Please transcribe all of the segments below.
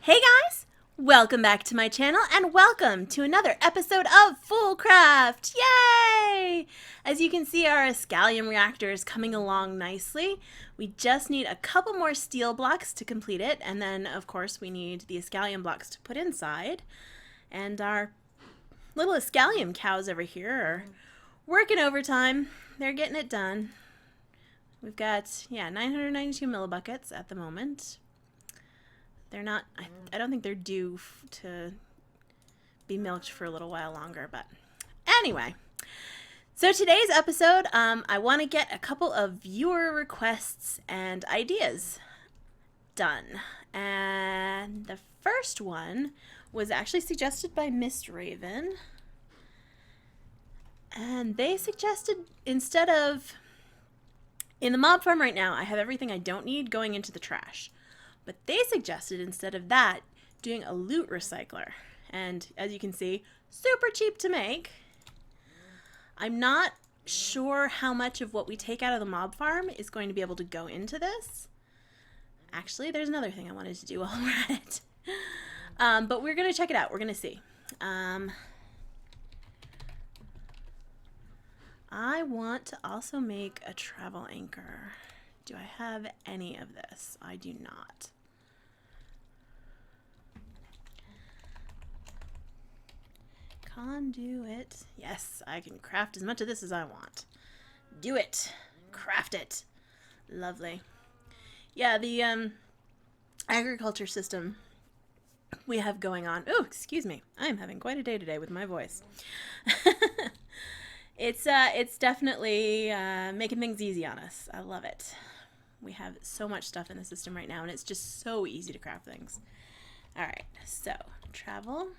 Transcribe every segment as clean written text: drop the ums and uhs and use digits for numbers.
Hey guys! Welcome back to my channel and welcome to another episode of FoolCraft! Yay! As you can see, our Escallium reactor is coming along nicely. We just need a couple more steel blocks to complete it, and then of course we need the Escallium blocks to put inside. And our little Escallium cows over here are working overtime. They're getting it done. We've got, 992 millibuckets at the moment. They're not, I don't think they're due to be milked for a little while longer, but anyway. So today's episode, I want to get a couple of viewer requests and ideas done. And the first one was actually suggested by Miss Raven. And they suggested, instead of, in the mob farm right now, I have everything I don't need going into the trash. But they suggested, instead of that, doing a loot recycler. And as you can see, super cheap to make. I'm not sure how much of what we take out of the mob farm is going to be able to go into this. Actually, there's another thing I wanted to do while we're at it. But we're going to check it out. We're going to see. I want to also make a travel anchor. Do I have any of this? I do not. Conduit. Yes, I can craft as much of this as I want. Do it. Craft it. Lovely. Yeah, the agriculture system we have going on. Oh, excuse me. I'm having quite a day today with my voice. It's definitely making things easy on us. I love it. We have so much stuff in the system right now, and it's just so easy to craft things. All right, so travel.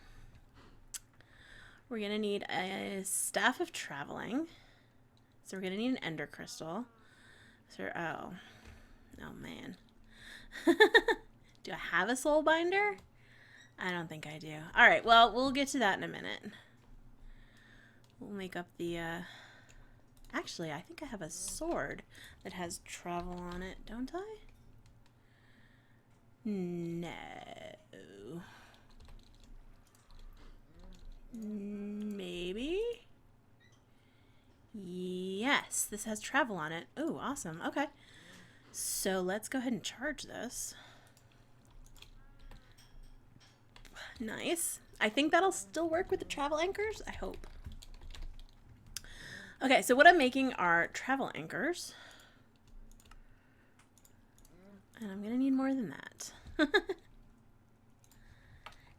We're going to need a staff of traveling. So we're going to need an ender crystal. So, oh man. Do I have a soul binder? I don't think I do. All right, well, we'll get to that in a minute. We'll make up the, actually, I think I have a sword that has travel on it, don't I? No. Maybe? Yes, this has travel on it. Oh, awesome. Okay. So let's go ahead and charge this. Nice. I think that'll still work with the travel anchors. I hope. Okay, so what I'm making are travel anchors. And I'm going to need more than that.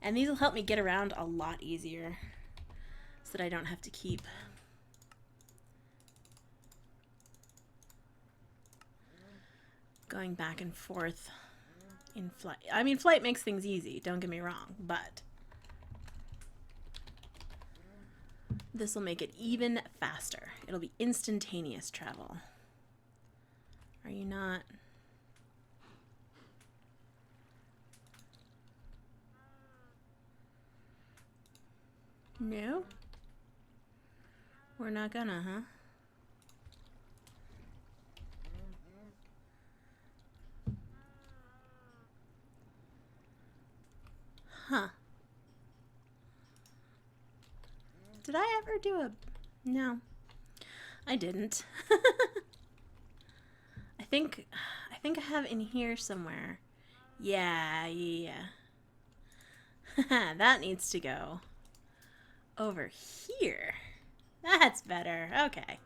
And these will help me get around a lot easier so that I don't have to keep going back and forth in flight. I mean, flight makes things easy, don't get me wrong, but this will make it even faster. It'll be instantaneous travel. Are you not? No? We're not gonna, huh? Huh. Did I ever do a... No. I didn't. I think I have in here somewhere. Yeah. That needs to go over here. That's better. Okay.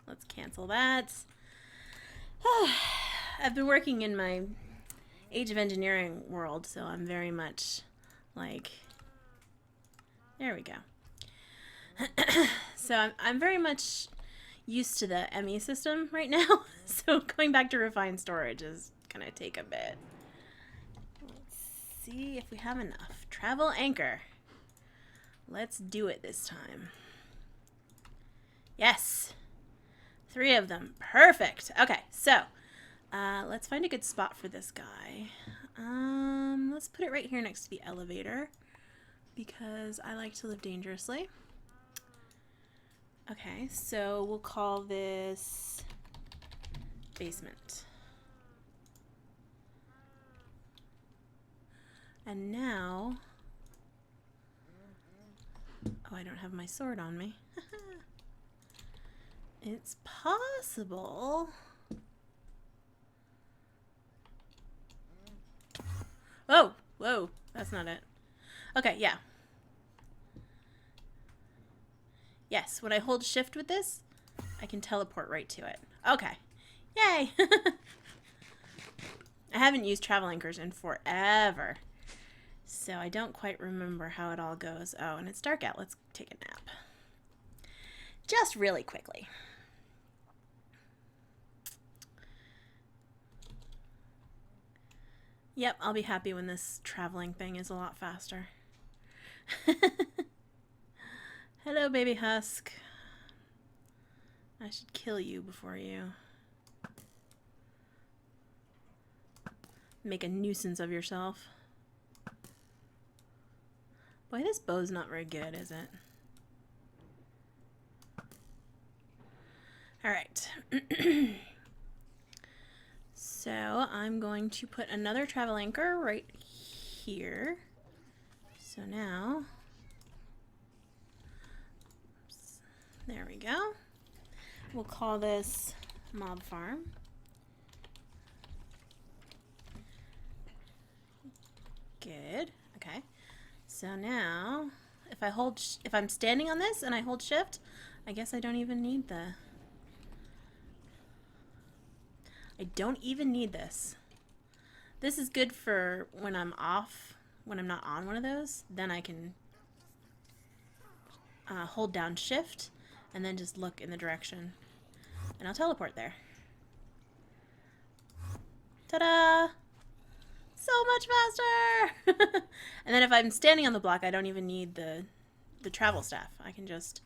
Let's cancel that. I've been working in my Age of Engineering world, so I'm very much like... There we go. So I'm very much used to the ME system right now, so going back to refined storage is going to take a bit. Let's see if we have enough. Travel anchor. Let's do it this time. Yes. 3 of them. Perfect. Okay, so let's find a good spot for this guy. Let's put it right here next to the elevator because I like to live dangerously. Okay, so we'll call this basement. And now... Oh, I don't have my sword on me. It's possible... Oh! Whoa! That's not it. Okay, yeah. Yes, when I hold shift with this, I can teleport right to it. Okay. Yay! I haven't used travel anchors in forever. So I don't quite remember how it all goes. Oh, and it's dark out. Let's take a nap. Just really quickly. Yep, I'll be happy when this traveling thing is a lot faster. Hello, baby husk. I should kill you before you make a nuisance of yourself. Boy, this bow's not very good, is it? Alright. So I'm going to put another travel anchor right here. So now, oops, there we go. We'll call this Mob Farm. Good. Okay. So now, if I'm standing on this and I hold shift, I guess I don't even need the... I don't even need this. This is good for when I'm off, when I'm not on one of those. Then I can hold down shift and then just look in the direction. And I'll teleport there. Ta-da! So much faster! And then if I'm standing on the block, I don't even need the travel staff. I can just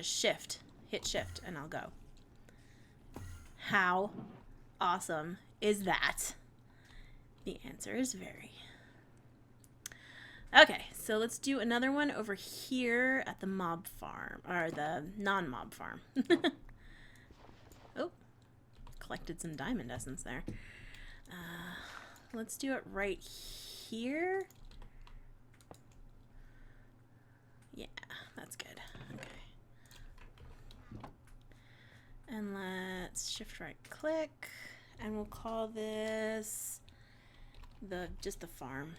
shift, hit shift, and I'll go. How awesome is that? The answer is very. Okay, so let's do another one over here at the mob farm, or the non-mob farm. Oh, collected some diamond essence there. Let's do it right here. Yeah, that's good. Okay. And let's shift right click, and we'll call this just the farm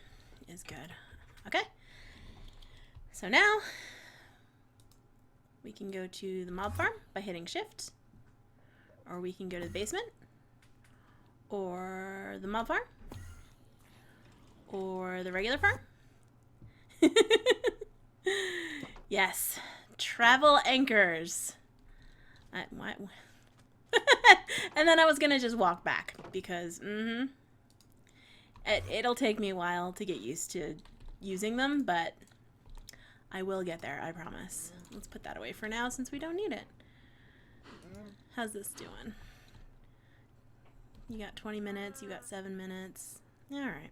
is good. Okay. So now we can go to the mob farm by hitting shift, or we can go to the basement, or the mob farm, or the regular farm. Yes, travel anchors. What? And then I was gonna just walk back because it'll take me a while to get used to using them, but I will get there, I promise. Let's put that away for now since we don't need it. How's this doing? You got 20 minutes, you got 7 minutes. Alright.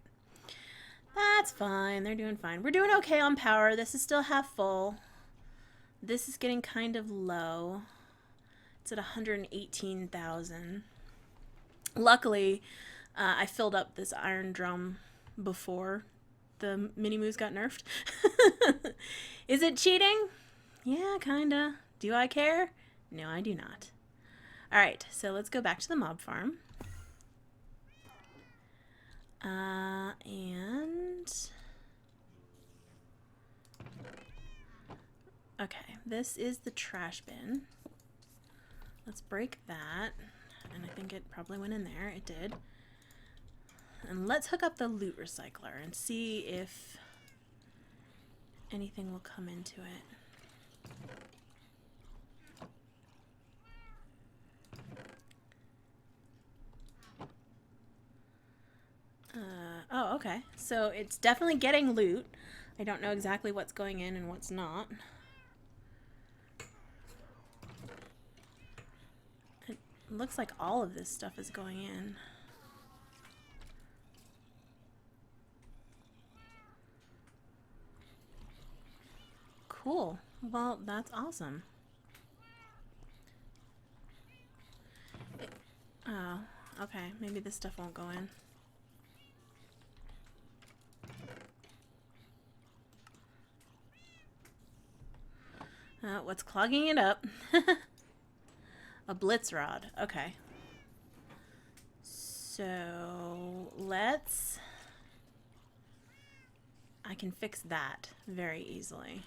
That's fine, they're doing fine. We're doing okay on power. This is still half full. This is getting kind of low. It's at 118,000. Luckily, I filled up this iron drum before the mini-moves got nerfed. Is it cheating? Yeah, kinda. Do I care? No, I do not. Alright, so let's go back to the mob farm. Okay, this is the trash bin. Let's break that. And I think it probably went in there. It did. And let's hook up the loot recycler and see if anything will come into it. Oh, okay. So it's definitely getting loot. I don't know exactly what's going in and what's not. It looks like all of this stuff is going in. Cool. Well, that's awesome. Oh, okay. Maybe this stuff won't go in. What's clogging it up? A blitz rod. Okay. So let's... I can fix that very easily.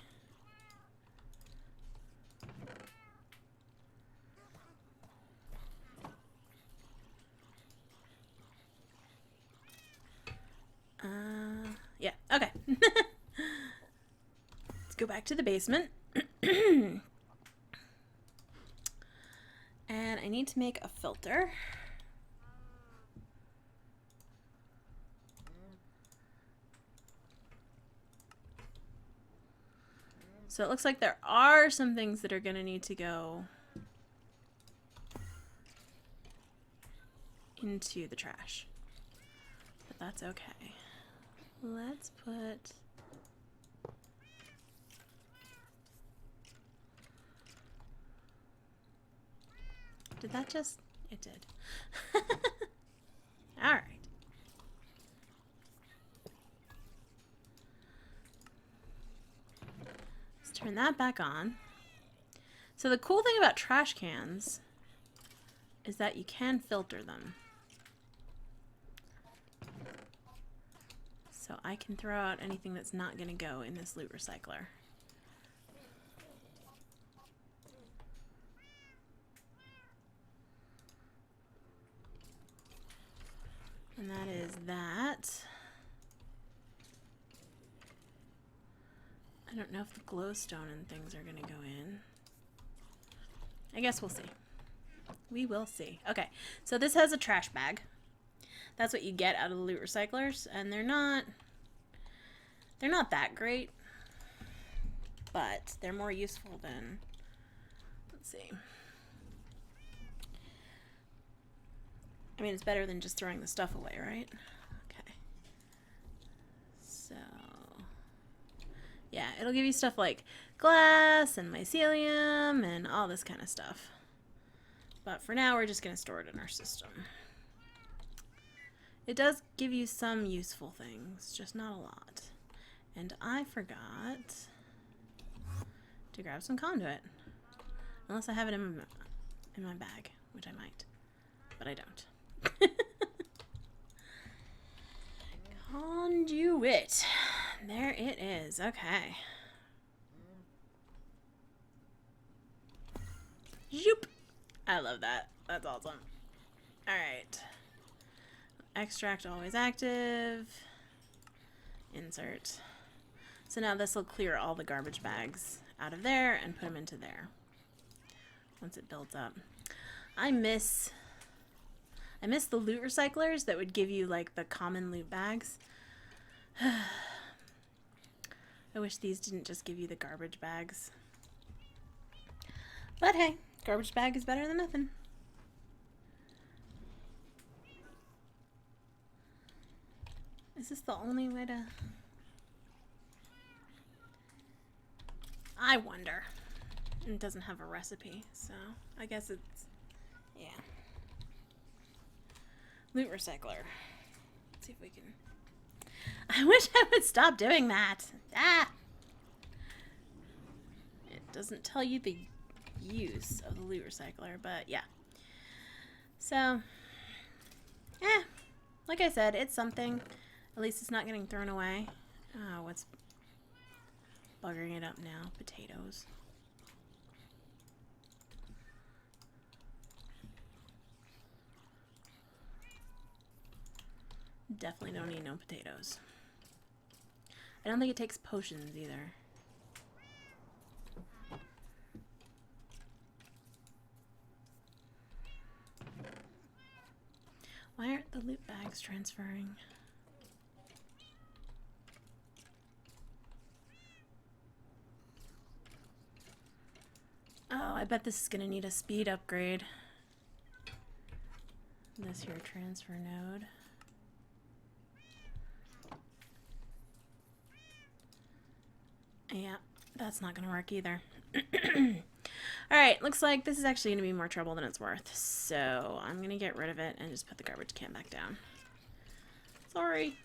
Yeah, okay. Let's go back to the basement. And I need to make a filter. So it looks like there are some things that are going to need to go into the trash. But that's okay. Let's put... Did that just... It did. Alright. Let's turn that back on. So the cool thing about trash cans is that you can filter them. So I can throw out anything that's not going to go in this loot recycler. And that is that. I don't know if the glowstone and things are going to go in. I guess we'll see. We will see. Okay, so this has a trash bag. That's what you get out of the loot recyclers, and they're not that great, but they're more useful than, let's see. I mean, it's better than just throwing the stuff away, right? Okay. So, yeah, it'll give you stuff like glass and mycelium and all this kind of stuff. But for now, we're just going to store it in our system. It does give you some useful things, just not a lot. And I forgot to grab some conduit. Unless I have it in my bag, which I might. But I don't. Conduit. There it is. Okay. Zoop. I love that. That's awesome. Alright. Extract always active. Insert. So now this will clear all the garbage bags out of there and put them into there. Once it builds up. I miss the loot recyclers that would give you like the common loot bags. I wish these didn't just give you the garbage bags. But hey, garbage bag is better than nothing. Is this the only way to... I wonder. It doesn't have a recipe, so I guess it's... Yeah. Loot recycler. Let's see if we can... I wish I would stop doing that. Ah! It doesn't tell you the use of the loot recycler, but yeah. So, like I said, it's something. At least it's not getting thrown away. Oh, what's buggering it up now? Potatoes. Definitely don't need no potatoes. I don't think it takes potions either. Why aren't the loot bags transferring? Oh, I bet this is gonna need a speed upgrade. This here transfer node. Yeah, that's not gonna work either. Alright, looks like this is actually gonna be more trouble than it's worth. So I'm gonna get rid of it and just put the garbage can back down. Sorry.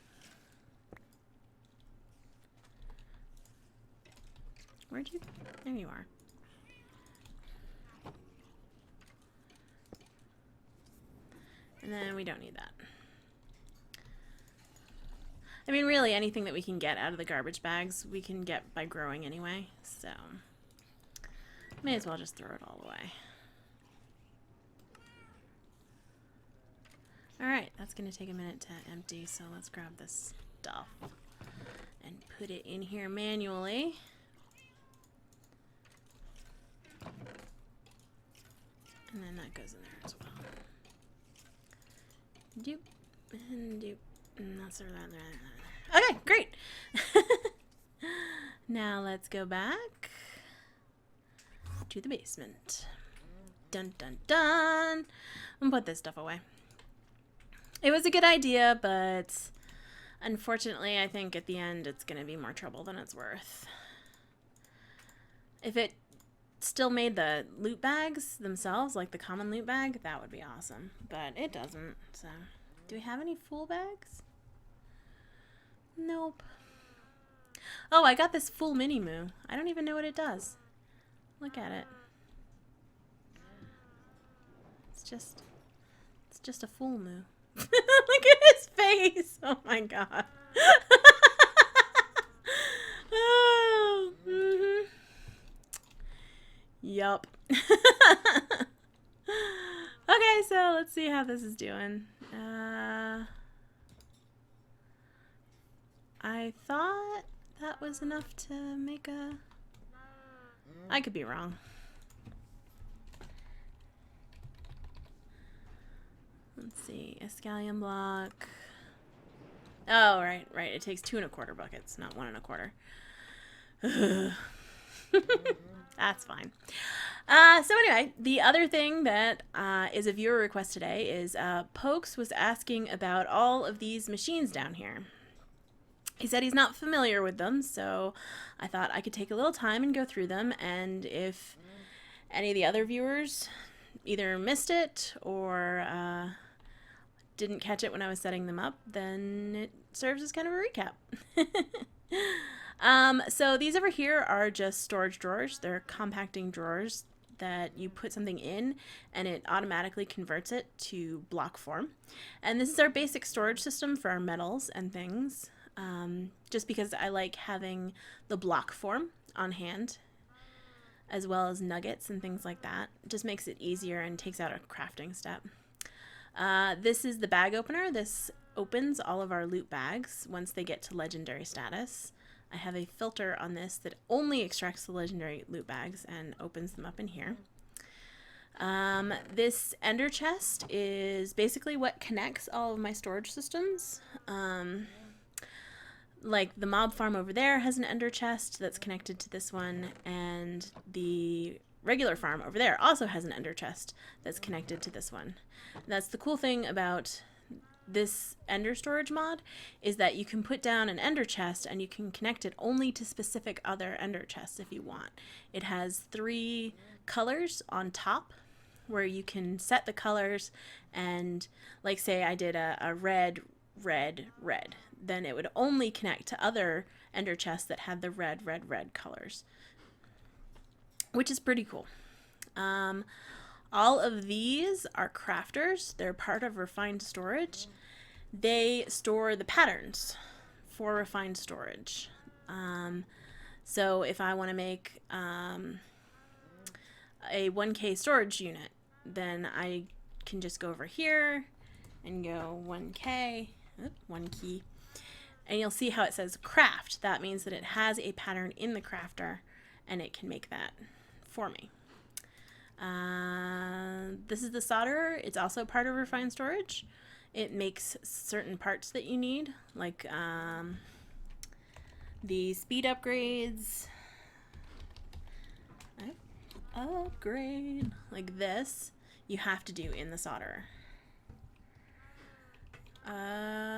Where'd you... There you are. And then we don't need that. I mean, really, anything that we can get out of the garbage bags, we can get by growing anyway. So, may as well just throw it all away. Alright, that's going to take a minute to empty, so let's grab this stuff and put it in here manually. And then that goes in there as well. Doop, and doop, and that's around there. Okay, great! Now let's go back to the basement. Dun dun dun! I'm gonna put this stuff away. It was a good idea, but unfortunately, I think at the end it's going to be more trouble than it's worth. If it still made the loot bags themselves, like the common loot bag, that would be awesome. But it doesn't, so... Do we have any Fool bags? Nope. Oh, I got this Fool Mini Moo. I don't even know what it does. Look at it. It's just a Fool Moo. Look at his face. Oh my god. Oh, Yup. Okay, so let's see how this is doing. I thought that was enough to make a... I could be wrong. Let's see, a scallion block. Oh, right. It takes 2 1/4 buckets, not 1 1/4. That's fine. So anyway, the other thing that is a viewer request today is Pokes was asking about all of these machines down here. He said he's not familiar with them, so I thought I could take a little time and go through them, and if any of the other viewers either missed it or didn't catch it when I was setting them up, then it serves as kind of a recap. So these over here are just storage drawers. They're compacting drawers that you put something in and it automatically converts it to block form. And this is our basic storage system for our metals and things, just because I like having the block form on hand, as well as nuggets and things like that. It just makes it easier and takes out a crafting step. This is the bag opener. This opens all of our loot bags once they get to legendary status. I have a filter on this that only extracts the legendary loot bags and opens them up in here. This ender chest is basically what connects all of my storage systems. Like the mob farm over there has an ender chest that's connected to this one, and the regular farm over there also has an ender chest that's connected to this one. And that's the cool thing about this ender storage mod, is that you can put down an ender chest and you can connect it only to specific other ender chests if you want. It has 3 colors on top where you can set the colors, and like say I did a red, red, red, then it would only connect to other ender chests that had the red, red, red colors, which is pretty cool. All of these are crafters. They're part of refined storage. They store the patterns for refined storage. So if I want to make a 1K storage unit, then I can just go over here and go 1K, 1 key, and you'll see how it says craft. That means that it has a pattern in the crafter and it can make that for me. This is the solderer. It's also part of refined storage. It makes certain parts that you need, like the speed upgrades. Upgrade like this, you have to do in the solderer.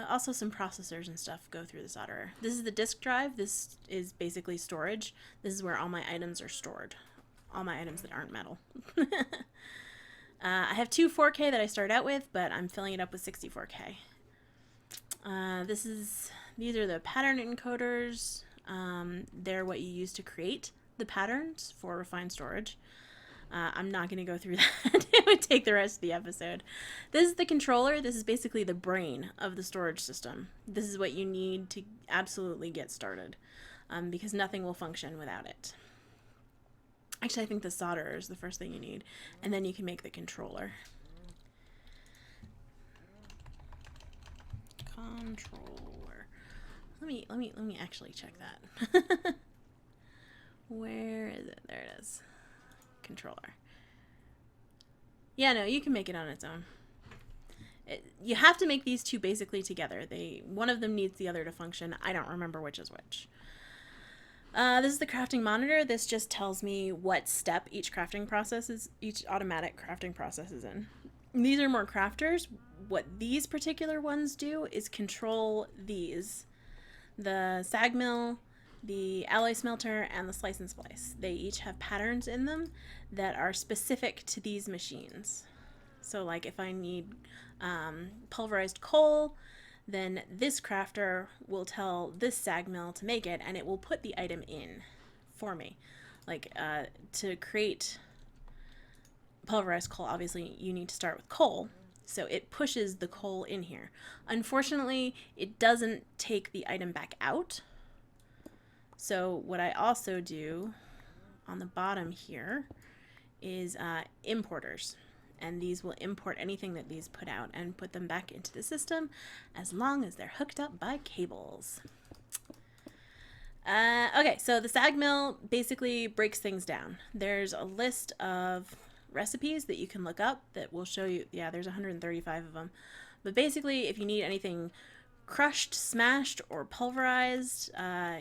Also some processors and stuff go through the solderer. This is the disk drive. This is basically storage. This is where all my items are stored. All my items that aren't metal. I have 2 4K that I start out with, but I'm filling it up with 64K. These are the pattern encoders. They're what you use to create the patterns for refined storage. I'm not going to go through that. It would take the rest of the episode. This is the controller. This is basically the brain of the storage system. This is what you need to absolutely get started, because nothing will function without it. Actually, I think the solder is the first thing you need, and then you can make the controller. Controller. Let me actually check that. Where is it? There it is. Controller. Yeah, no, you can make it on its own. You have to make these two basically together. One of them needs the other to function. I don't remember which is which. This is the crafting monitor. This just tells me what step each automatic crafting process is in. These are more crafters. What these particular ones do is control these. The Sag Mill, the alloy smelter, and the slice and splice. They each have patterns in them that are specific to these machines. So like if I need pulverized coal, then this crafter will tell this Sag Mill to make it, and it will put the item in for me. Like to create pulverized coal, obviously you need to start with coal. So it pushes the coal in here. Unfortunately, it doesn't take the item back out. So what I also do on the bottom here is importers. And these will import anything that these put out and put them back into the system as long as they're hooked up by cables. Okay, so the Sag Mill basically breaks things down. There's a list of recipes that you can look up that will show you, yeah, there's 135 of them. But basically, if you need anything crushed, smashed, or pulverized,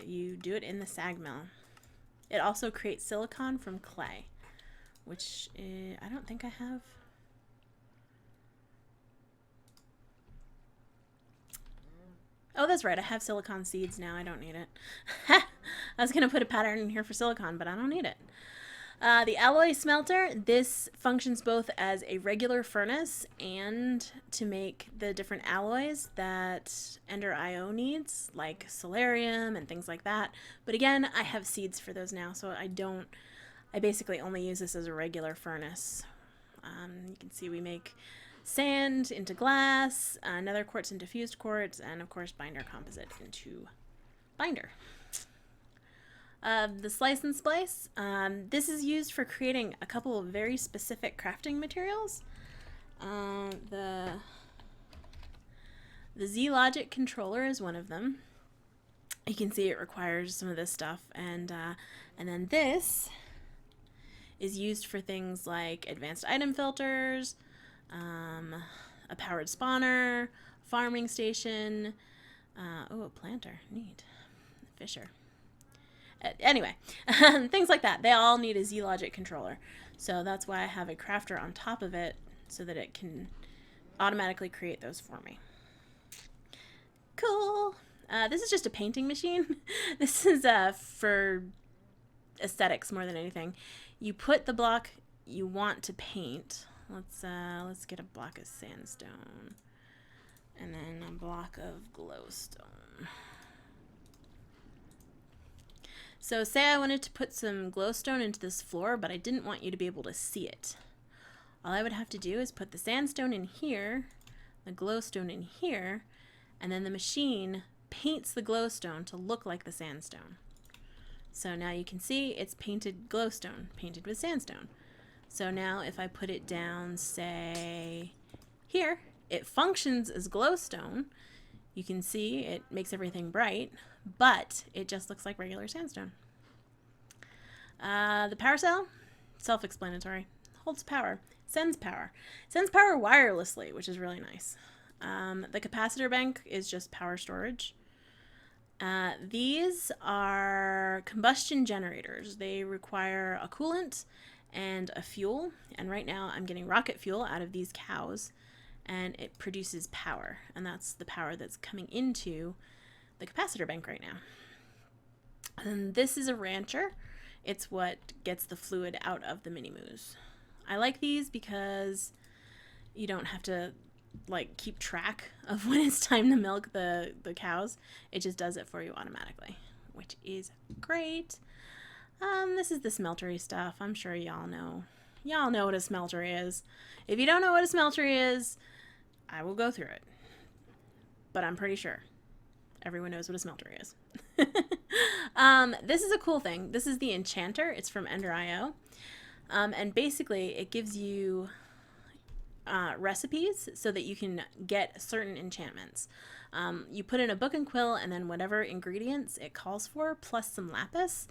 you do it in the Sag Mill. It also creates silicon from clay, which I don't think I have. Oh, that's right. I have silicon seeds now. I don't need it. I was going to put a pattern in here for silicon, but I don't need it. The alloy smelter, this functions both as a regular furnace and to make the different alloys that Ender IO needs, like solarium and things like that. But again, I have seeds for those now, so I basically only use this as a regular furnace. You can see we make sand into glass, nether quartz into fused quartz, and of course binder composite into binder. The slice and splice, this is used for creating a couple of very specific crafting materials. The Z-Logic controller is one of them. You can see it requires some of this stuff, and then this is used for things like advanced item filters, a powered spawner, farming station, oh, a planter, neat, fisher. Anyway, things like that. They all need a Z-Logic controller. So that's why I have a crafter on top of it so that it can automatically create those for me. Cool. This is just a painting machine. This is for aesthetics more than anything. You put the block you want to paint. Let's get a block of sandstone and then a block of glowstone. So say I wanted to put some glowstone into this floor, but I didn't want you to be able to see it. All I would have to do is put the sandstone in here, the glowstone in here, and then the machine paints the glowstone to look like the sandstone. So now you can see it's painted glowstone, painted with sandstone. So now if I put it down, say, here, it functions as glowstone. You can see it makes everything bright, but it just looks like regular sandstone. The power cell, self-explanatory, holds power, sends power wirelessly, which is really nice. The capacitor bank is just power storage. These are combustion generators. They require a coolant and a fuel, and right now I'm getting rocket fuel out of these cows, and it produces power, and that's the power that's coming into the capacitor bank right now. And this is a rancher. It's what gets the fluid out of the mini-moos. I like these because you don't have to like keep track of when it's time to milk the cows. It just does it for you automatically, which is great. This is the smeltery stuff. I'm sure y'all know Y'all know what a smelter is. If you don't know what a smelter is, I will go through it. But I'm pretty sure everyone knows what a smelter is. This is a cool thing. This is the Enchanter. It's from Ender.io. And basically, it gives you recipes so that you can get certain enchantments. You put in a book and quill, and then whatever ingredients it calls for, plus some lapis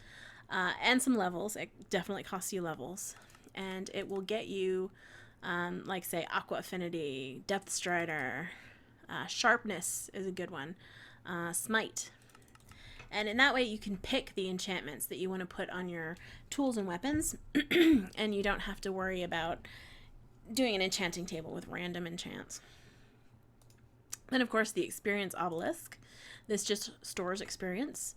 and some levels. It definitely costs you levels. And it will get you, like, say, Aqua Affinity, Depth Strider, Sharpness is a good one, Smite. And in that way, you can pick the enchantments that you want to put on your tools and weapons, and you don't have to worry about doing an enchanting table with random enchants. Then, of course, the Experience Obelisk. This just stores experience.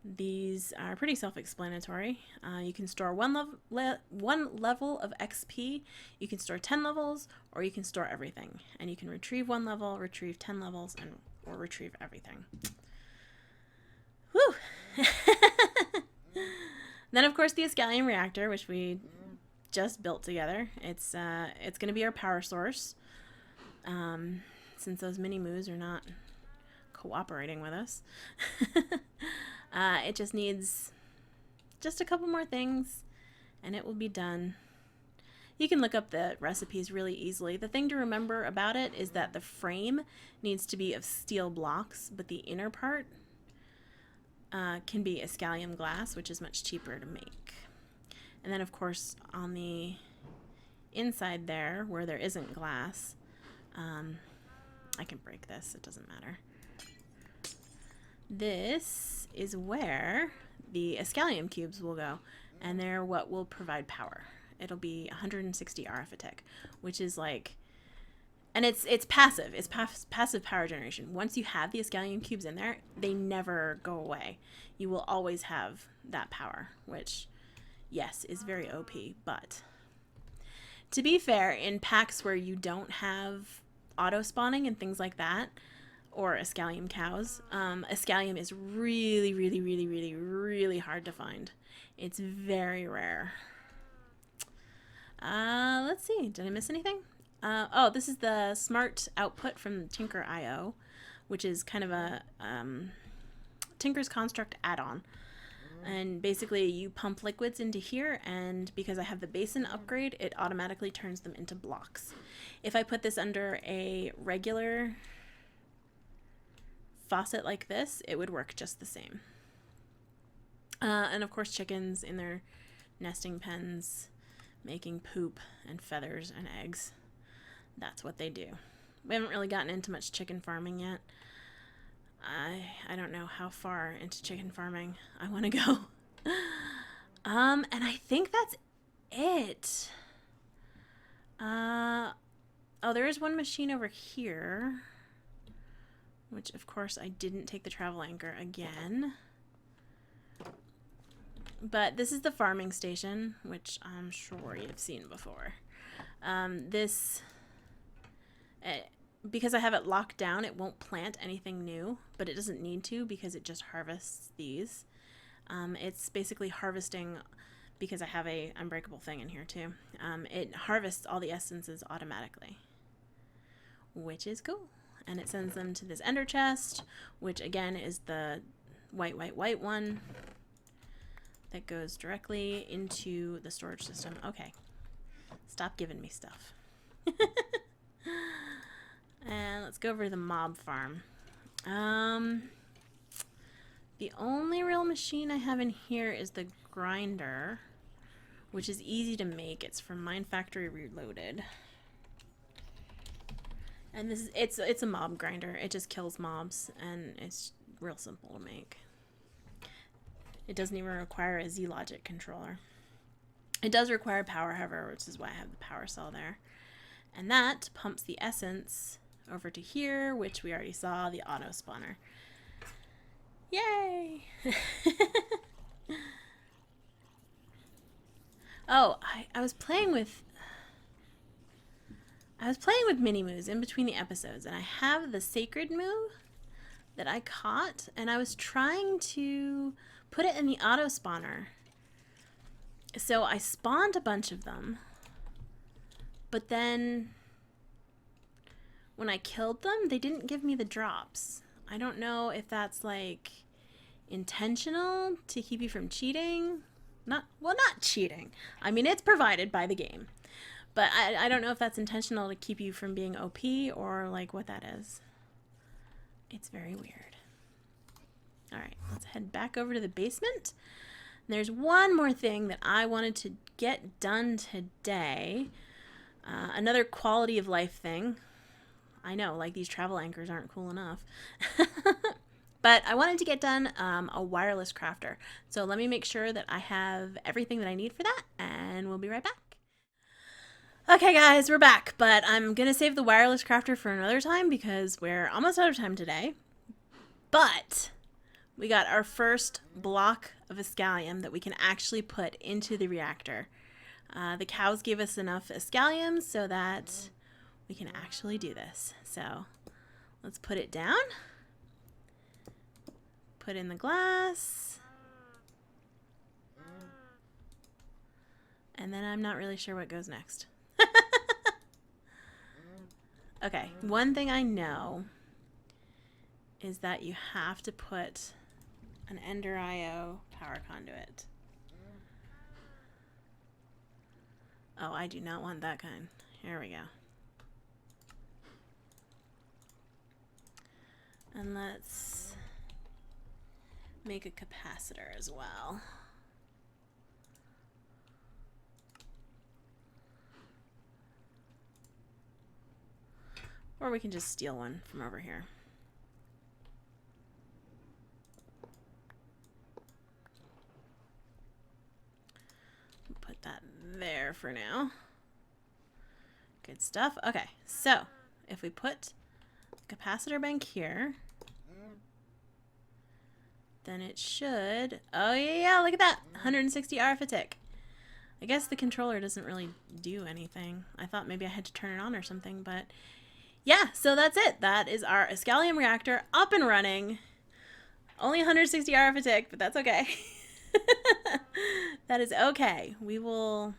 These are pretty self-explanatory. You can store one level of XP, you can store 10 levels, or you can store everything. And you can retrieve 1 level, retrieve 10 levels, or retrieve everything. Whew! Then, of course, the Escallion Reactor, which we just built together. It's going to be our power source, since those mini-moos are not cooperating with us. It just needs just a couple more things, and it will be done. You can look up the recipes really easily. The thing to remember about it is that the frame needs to be of steel blocks, but the inner part can be Escallium glass, which is much cheaper to make. And then, of course, on the inside there, where there isn't glass, I can break this, it doesn't matter. This is where the Escallium cubes will go, and they're what will provide power. It'll be 160 arithmetic, which is like, and it's passive. It's passive power generation. Once you have the Escallium cubes in there, they never go away. You will always have that power, which, yes, is very OP. But to be fair, in packs where you don't have auto spawning and things like that, or Escallium cows, Escallium is really, really, really, really, really hard to find. It's very rare. Let's see. Did I miss anything? Oh, this is the smart output from Tinker.io, which is kind of a Tinker's Construct add-on. And basically, you pump liquids into here, and because I have the basin upgrade, it automatically turns them into blocks. If I put this under a regular faucet like this, it would work just the same. And of course, chickens in their nesting pens, making poop and feathers and eggs. That's what they do. We haven't really gotten into much chicken farming yet. I don't know how far into chicken farming I want to go. And I think that's it. Oh, there is one machine over here, which of course I didn't take the travel anchor again. But this is the farming station, which I'm sure you've seen before. Because I have it locked down, it won't plant anything new, but it doesn't need to because it just harvests these. It's basically harvesting, because I have a unbreakable thing in here too. It harvests all the essences automatically, which is cool. And it sends them to this ender chest, which again is the white one that goes directly into the storage system. Okay, stop giving me stuff. And let's go over to the mob farm. The only real machine I have in here is the grinder, which is easy to make. It's from Mine Factory Reloaded. And this is, it's a mob grinder. It just kills mobs, and it's real simple to make. It doesn't even require a Z-Logic controller. It does require power, however, which is why I have the power cell there. And that pumps the essence over to here, which we already saw, the auto spawner. Yay! Oh, I was playing with mini-moos in between the episodes, and I have the sacred moo that I caught, and I was trying to put it in the auto spawner. So I spawned a bunch of them, But then when I killed them, they didn't give me the drops. I don't know if that's like intentional to keep you from cheating. Not cheating. I mean, it's provided by the game. But I don't know if that's intentional to keep you from being OP or like what that is. It's very weird. Alright, let's head back over to the basement. There's one more thing that I wanted to get done today. Another quality of life thing. I know, like these travel anchors aren't cool enough. But I wanted to get done a wireless crafter. So let me make sure that I have everything that I need for that, and we'll be right back. Okay guys, we're back, but I'm going to save the wireless crafter for another time because we're almost out of time today. But we got our first block of Escallium that we can actually put into the reactor. The cows gave us enough Escallium so that we can actually do this. So let's put it down. Put in the glass. And then I'm not really sure what goes next. Okay, one thing I know is that you have to put an Ender IO power conduit. Oh, I do not want that kind. Here we go. And let's make a capacitor as well. Or we can just steal one from over here. Put that there for now. Good stuff. Okay, so if we put the capacitor bank here, then it should... Oh, yeah, look at that. 160 RF a tick. I guess the controller doesn't really do anything. I thought maybe I had to turn it on or something, but... Yeah, so that's it. That is our Escallium reactor up and running. Only 160 RF a tick, but that's okay. That is okay. We'll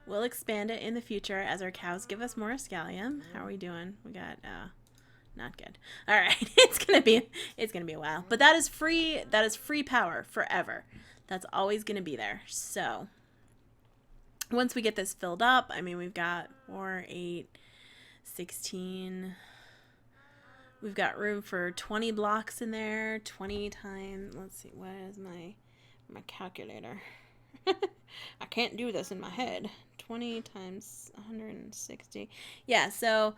expand it in the future as our cows give us more Escallium. How are we doing? We got not good. All right, it's gonna be a while, but that is free. That is free power forever. That's always gonna be there. So once we get this filled up, I mean, we've got 4, 8, 16. We've got room for 20 blocks in there. 20 times. Let's see. What is my calculator? I can't do this in my head. 20 times 160. Yeah. So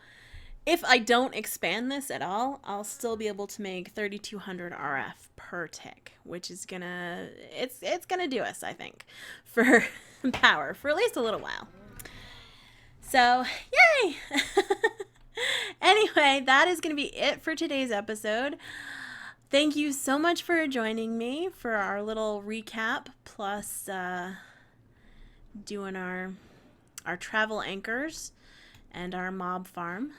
if I don't expand this at all, I'll still be able to make 3,200 RF per tick, which is gonna it's gonna do us, I think, for power for at least a little while. So, yay! Anyway, that is going to be it for today's episode. Thank you so much for joining me for our little recap, plus doing our travel anchors and our mob farm.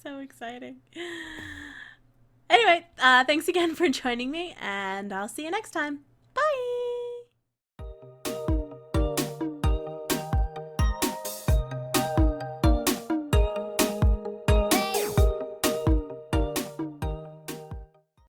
So exciting. Anyway, thanks again for joining me, and I'll see you next time. Bye!